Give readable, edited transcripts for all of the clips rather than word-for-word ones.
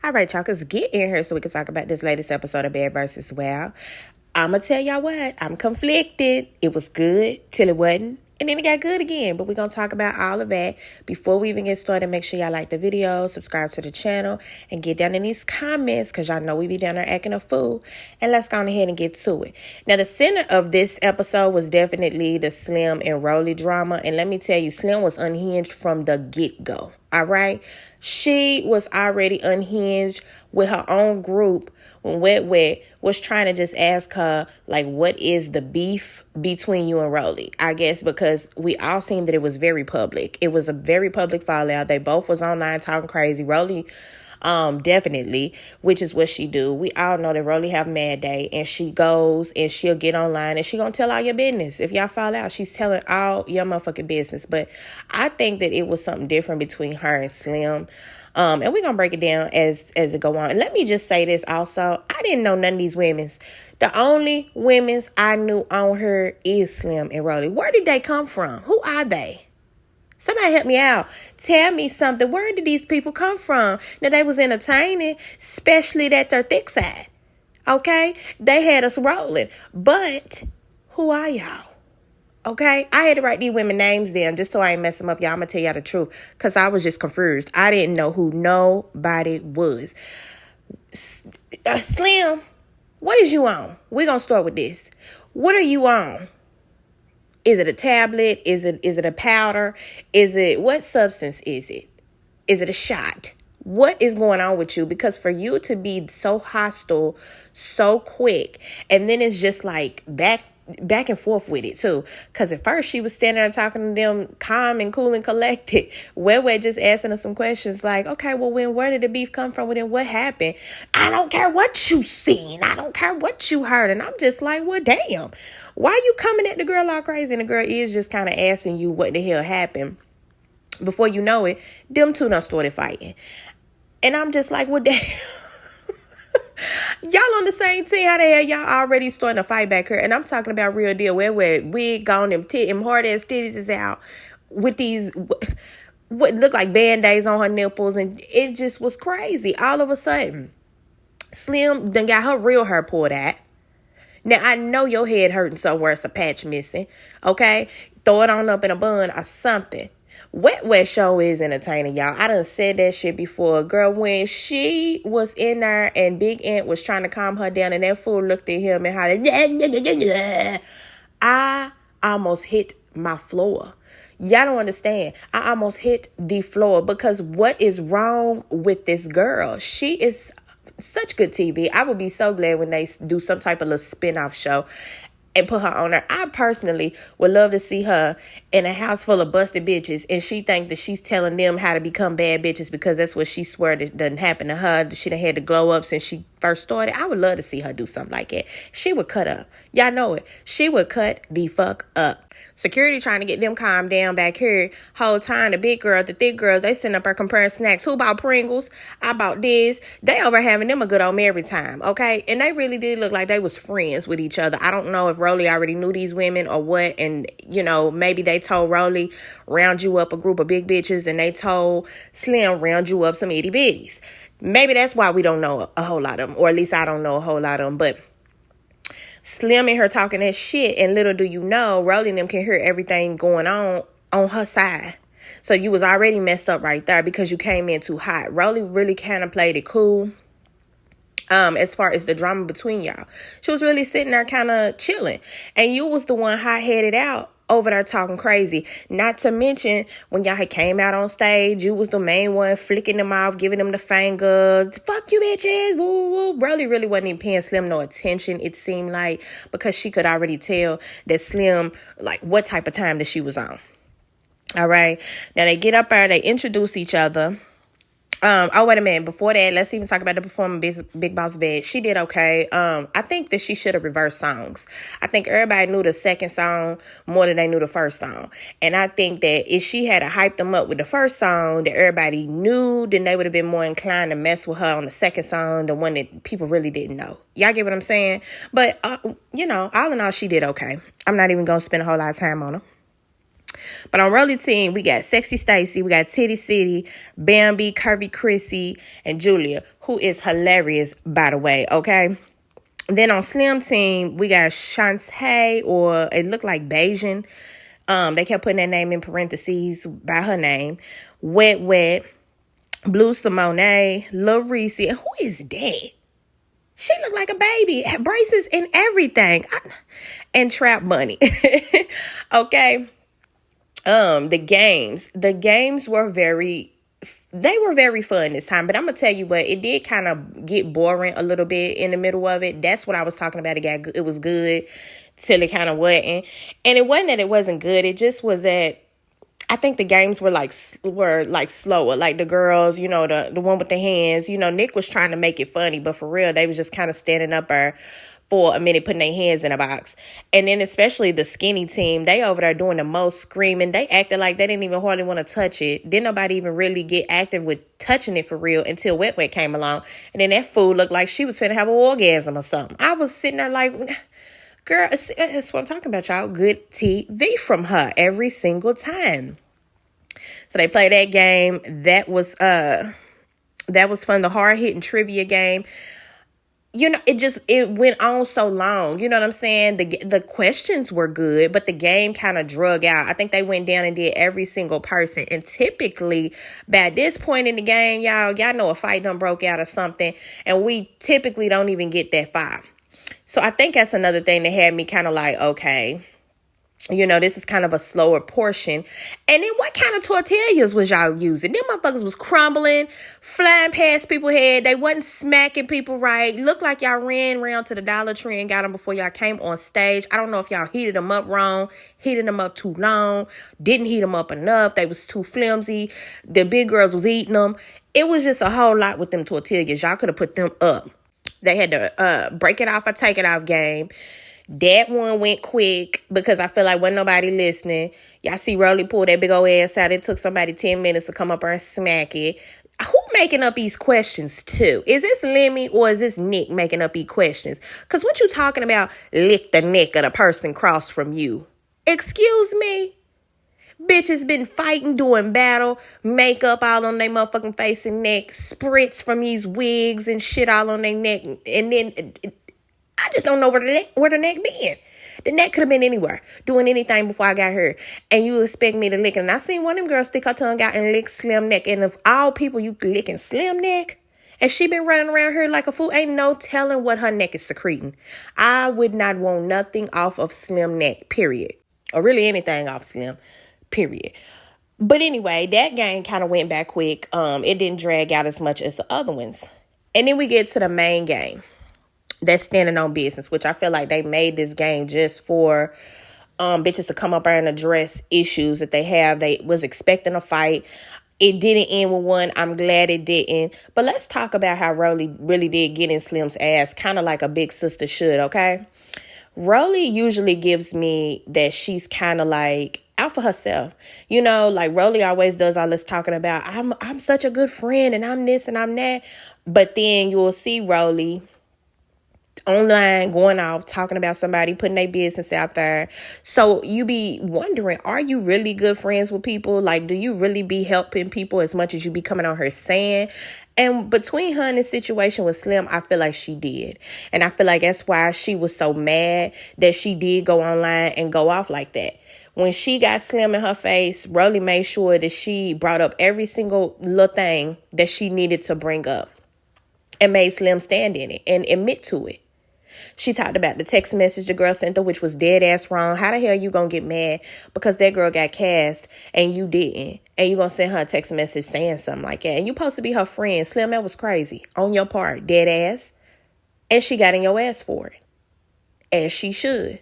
All right, y'all, let's get in here so we can talk about this latest episode of Bad vs. Wild. I'm going to tell y'all what, I'm conflicted. It was good till it wasn't. And then it got good again. But we're going to talk about all of that. Before we even get started, make sure y'all like the video, subscribe to the channel, and get down in these comments because y'all know we be down there acting a fool. And let's go on ahead and get to it. Now, the center of this episode was definitely the Slim and Rollie drama. And let me tell you, Slim was unhinged from the get-go. All right? She was already unhinged with her own group when Wet was trying to just ask her, like, what is the beef between you and Rollie? I guess because we all seen that it was very public. It was a very public fallout. They both was online talking crazy. Rollie, definitely, which is what she do. We all know that Rollie have mad day, and she goes and she'll get online and she gonna tell all your business. If y'all fall out, she's telling all your motherfucking business. But I think that it was something different between her and Slim. And we're going to break it down as it go on. And let me just say this also. I didn't know none of these women's. The only women's I knew on her is Slim and Rollie. Where did they come from? Who are they? Somebody help me out. Tell me something. Where did these people come from? Now, they was entertaining, especially that their thick side. Okay? They had us rolling. But who are y'all? Okay, I had to write these women names down just so I ain't mess them up, y'all. I'm going to tell y'all the truth because I was just confused. I didn't know who nobody was. Slim, what is you on? We're going to start with this. What are you on? Is it a tablet? Is it a powder? What substance is it? Is it a shot? What is going on with you? Because for you to be so hostile so quick, and then it's just like back and forth with it too. Because at first she was standing there talking to them calm and cool and collected. We're just asking her some questions like, okay, well, where did the beef come from? Well, then what happened? I don't care what you seen. I don't care what you heard. And I'm just like, well, damn. Why you coming at the girl all crazy? And the girl is just kind of asking you what the hell happened. Before you know it, them two done started fighting. And I'm just like, well, damn. Y'all on the same team. How the hell y'all already starting to fight back here? And I'm talking about real deal. Where wig on them hard ass titties is out with these what look like band-aids on her nipples, and it just was crazy. All of a sudden, Slim done got her real hair pulled out. Now I know your head hurting somewhere. It's a patch missing. Okay, throw it on up in a bun or something. Wet show is entertaining, y'all. I done said that shit before. Girl, when she was in there and Big Ant was trying to calm her down and that fool looked at him and hollered, I almost hit my floor. Y'all don't understand. I almost hit the floor because what is wrong with this girl? She is such good TV. I would be so glad when they do some type of little spin-off show and put her on there. I personally would love to see her in a house full of busted bitches and she think that she's telling them how to become bad bitches because that's what she swear that doesn't happen to her. She done had to glow up since she first started. I would love to see her do something like that. She would cut up. Y'all know it. She would cut the fuck up. Security trying to get them calmed down back here. Whole time, the big girls, the thick girls, they sitting up there comparing snacks. Who bought Pringles? I bought this. They over having them a good old merry time, okay? And they really did look like they was friends with each other. I don't know if Rollie already knew these women or what. And, you know, maybe they told Rollie, round you up a group of big bitches. And they told Slim, round you up some itty bitties. Maybe that's why we don't know a whole lot of them. Or at least I don't know a whole lot of them. But Slim and her talking that shit, and little do you know, Rollie and them can hear everything going on her side. So you was already messed up right there because you came in too hot. Rollie really kind of played it cool as far as the drama between y'all. She was really sitting there kind of chilling. And you was the one hot-headed out over there talking crazy. Not to mention, when y'all had came out on stage, you was the main one flicking them off, giving them the fingers. Fuck you, bitches. Woo, woo. Rollie really wasn't even paying Slim no attention, it seemed like, because she could already tell that Slim, like, what type of time that she was on. All right. Now, they get up there, they introduce each other. Wait a minute. Before that, let's even talk about the performance Big Boss Bed. She did okay. I think that she should have reversed songs. I think everybody knew the second song more than they knew the first song. And I think that if she had hyped them up with the first song that everybody knew, then they would have been more inclined to mess with her on the second song, the one that people really didn't know. Y'all get what I'm saying? But, you know, all in all, she did okay. I'm not even going to spend a whole lot of time on her. But on Rollie team, we got Sexy Stacy, we got Titty City, Bambi, Curvy Chrissy, and Julia, who is hilarious, by the way, okay? Then on Slim team, we got Shantae, or it looked like Bayesian. They kept putting that name in parentheses by her name. Wet Wet, Blue Simone, Lil Reese. And who is that? She looked like a baby. Had braces and everything. And Trap Bunny. Okay. The games were very fun this time, but I'm gonna tell you what, it did kind of get boring a little bit in the middle of it. That's what I was talking about. It was good till it kind of wasn't, and it wasn't that it wasn't good. It just was that I think the games were like slower. Like the girls, you know, the one with the hands. You know, Nick was trying to make it funny, but for real, they was just kind of standing up there for a minute, putting their hands in a box. And then especially the skinny team, they over there doing the most screaming. They acted like they didn't even hardly want to touch it. Didn't nobody even really get active with touching it for real until Wet Wet came along. And then that fool looked like she was finna have an orgasm or something. I was sitting there like, girl, that's what I'm talking about, y'all. Good TV from her every single time. So they played that game. That was fun. The hard-hitting trivia game. You know, it went on so long. You know what I'm saying? The questions were good, but the game kind of drug out. I think they went down and did every single person. And typically, by this point in the game, y'all know a fight done broke out or something. And we typically don't even get that far. So I think that's another thing that had me kind of like, okay, you know, this is kind of a slower portion. And then what kind of tortillas was y'all using? Them motherfuckers was crumbling, flying past people's head. They wasn't smacking people right. Looked like y'all ran around to the Dollar Tree and got them before y'all came on stage. I don't know if y'all heated them up wrong, heated them up too long, didn't heat them up enough. They was too flimsy. The big girls was eating them. It was just a whole lot with them tortillas. Y'all could have put them up. They had to break it off or take it off game. That one went quick because I feel like wasn't nobody listening. Y'all see Rollie pull that big old ass out. It took somebody 10 minutes to come up there and smack it. Who making up these questions too? Is this Lemmy or is this Nick making up these questions? Because what you talking about, lick the neck of the person across from you? Excuse me? Bitches been fighting, doing battle, makeup all on their motherfucking face and neck, spritz from these wigs and shit all on their neck, and then I just don't know where the neck been. The neck could have been anywhere, doing anything before I got here. And you expect me to lick it. And I seen one of them girls stick her tongue out and lick Slim neck. And of all people, you licking Slim neck? And she been running around here like a fool. Ain't no telling what her neck is secreting. I would not want nothing off of Slim neck, period. Or really anything off Slim, period. But anyway, that game kind of went back quick. It didn't drag out as much as the other ones. And then we get to the main game. That's standing on business, which I feel like they made this game just for bitches to come up there and address issues that they have. They was expecting a fight. It didn't end with one. I'm glad it didn't. But let's talk about how Rollie really did get in Slim's ass, kind of like a big sister should, okay? Rollie usually gives me that she's kind of like out for herself. You know, like Rollie always does all this talking about, I'm such a good friend and I'm this and I'm that. But then you'll see Rollie online going off talking about somebody, putting their business out there. So you be wondering, are you really good friends with people? Like, do you really be helping people as much as you be coming on her saying? And between her and the situation with Slim, I feel like she did. And I feel like that's why she was so mad that she did go online and go off like that. When she got Slim in her face, Rollie made sure that she brought up every single little thing that she needed to bring up and made Slim stand in it and admit to it. She talked about the text message the girl sent her, which was dead ass wrong. How the hell you gonna get mad because that girl got cast and you didn't? And you gonna send her a text message saying something like that? And you supposed to be her friend. Slim, that was crazy on your part, dead ass. And she got in your ass for it, as she should.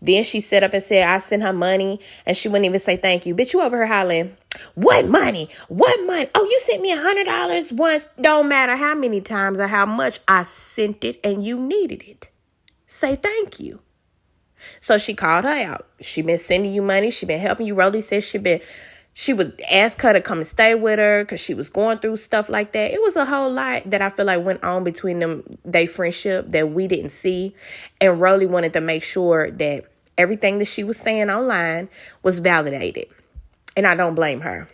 Then she set up and said, I sent her money, and she wouldn't even say thank you. Bitch, you over here hollering, what money? What money? Oh, you sent me $100 once. Don't matter how many times or how much I sent it and you needed it. Say thank you. So she called her out. She been sending you money. She been helping you. Rollie said she would ask her to come and stay with her because she was going through stuff like that. It was a whole lot that I feel like went on between them, their friendship that we didn't see. And Rollie wanted to make sure that everything that she was saying online was validated. And I don't blame her.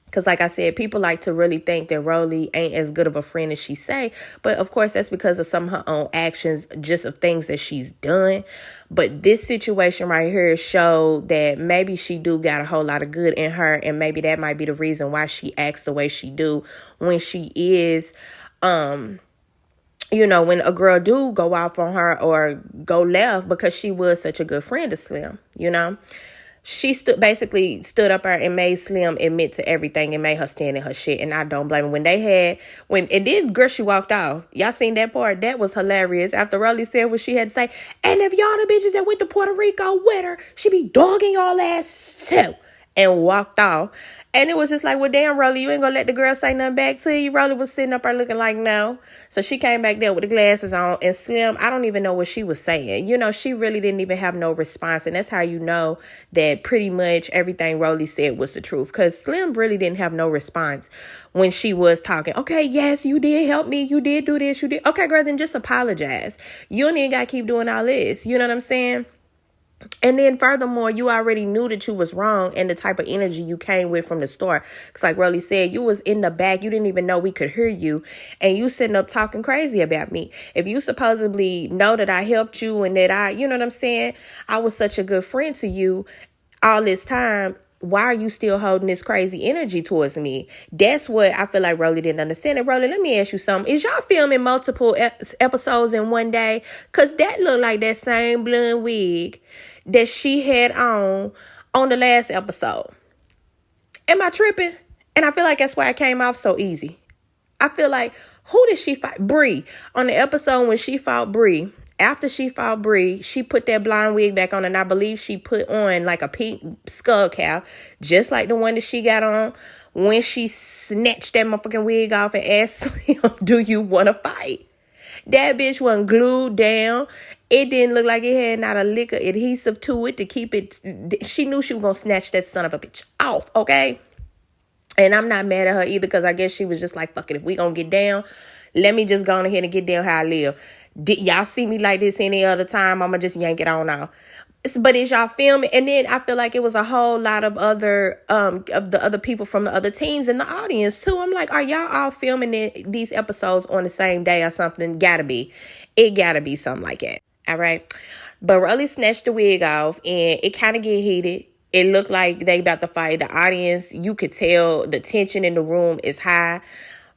Because like I said, people like to really think that Rollie ain't as good of a friend as she say. But of course, that's because of some of her own actions, just of things that she's done. But this situation right here showed that maybe she do got a whole lot of good in her. And maybe that might be the reason why she acts the way she do when she is, when a girl do go off on her or go left, because she was such a good friend to Slim, She basically stood up there and made Slim admit to everything and made her stand in her shit. And I don't blame her. And then girl, she walked off. Y'all seen that part? That was hilarious. After Rollie said what she had to say, and if y'all the bitches that went to Puerto Rico with her, she be dogging y'all ass too. And walked off. And it was just like, well, damn, Rollie, you ain't gonna let the girl say nothing back to you. Rollie was sitting up there looking like no. So she came back there with the glasses on. And Slim, I don't even know what she was saying. She really didn't even have no response. And that's how you know that pretty much everything Rollie said was the truth. Because Slim really didn't have no response when she was talking. Okay, yes, you did help me. You did do this. You did. Okay, girl, then just apologize. You don't even got to keep doing all this. You know what I'm saying? And then furthermore, you already knew that you was wrong and the type of energy you came with from the start. Because like Rollie said, you was in the back. You didn't even know we could hear you. And you sitting up talking crazy about me. If you supposedly know that I helped you and that you know what I'm saying? I was such a good friend to you all this time. Why are you still holding this crazy energy towards me? That's what I feel like Rollie didn't understand. And Rollie, let me ask you something. Is y'all filming multiple episodes in one day? Because that looked like that same blonde wig that she had on the last episode. Am I tripping? And I feel like that's why it came off so easy. I feel like, who did she fight? Bree. On the episode when she fought Bree, after she fought Bree, she put that blonde wig back on, and I believe she put on like a pink skull cap, just like the one that she got on when she snatched that motherfucking wig off and asked Slim, do you want to fight? That bitch wasn't glued down. It didn't look like it had not a lick of adhesive to it to keep it. She knew she was going to snatch that son of a bitch off, okay? And I'm not mad at her either, because I guess she was just like, fuck it, if we going to get down, let me just go on ahead and get down how I live. Did y'all see me like this any other time? I'm going to just yank it on out. But is y'all filming? And then I feel like it was a whole lot of other of the other people from the other teams in the audience too. I'm like, are y'all all filming these episodes on the same day or something? Gotta be. It gotta be something like that. All right. But Rollie snatched the wig off and it kind of get heated. It looked like they about to fight. The audience, you could tell the tension in the room is high.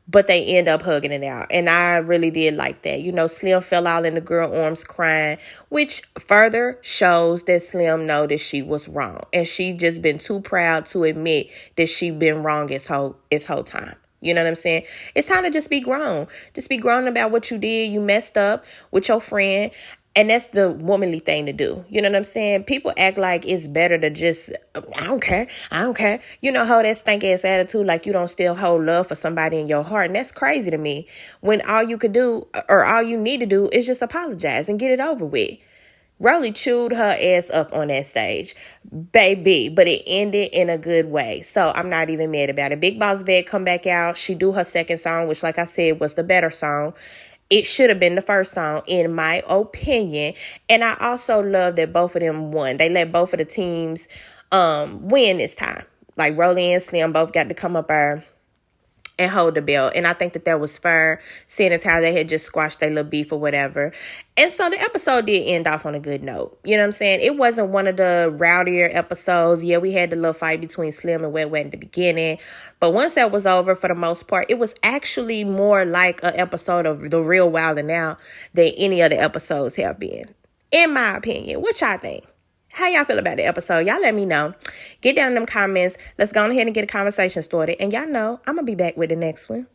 But they end up hugging it out. And I really did like that. Slim fell out in the girl arms crying, which further shows that Slim know that she was wrong. And she just been too proud to admit that she been wrong this whole time. You know what I'm saying? It's time to just be grown. Just be grown about what you did. You messed up with your friend. And that's the womanly thing to do. You know what I'm saying? People act like it's better to just, I don't care. Hold that stank ass attitude like you don't still hold love for somebody in your heart. And that's crazy to me. When all you could do, or all you need to do, is just apologize and get it over with. Rollie chewed her ass up on that stage, baby, but it ended in a good way. So I'm not even mad about it. Big Boss Vet come back out. She do her second song, which like I said was the better song. It should have been the first song, in my opinion. And I also love that both of them won. They let both of the teams win this time. Like Rollie and Slim both got to come up there and hold the belt. And I think that was fair, seeing as how they had just squashed their little beef or whatever. And so the episode did end off on a good note. You know what I'm saying? It wasn't one of the rowdier episodes. Yeah, we had the little fight between Slim and Wet Wet in the beginning. But once that was over, for the most part, it was actually more like an episode of The Real Wild and Out than any other episodes have been. In my opinion. What y'all think? How y'all feel about the episode? Y'all let me know. Get down in them comments. Let's go ahead and get a conversation started. And y'all know I'm going to be back with the next one.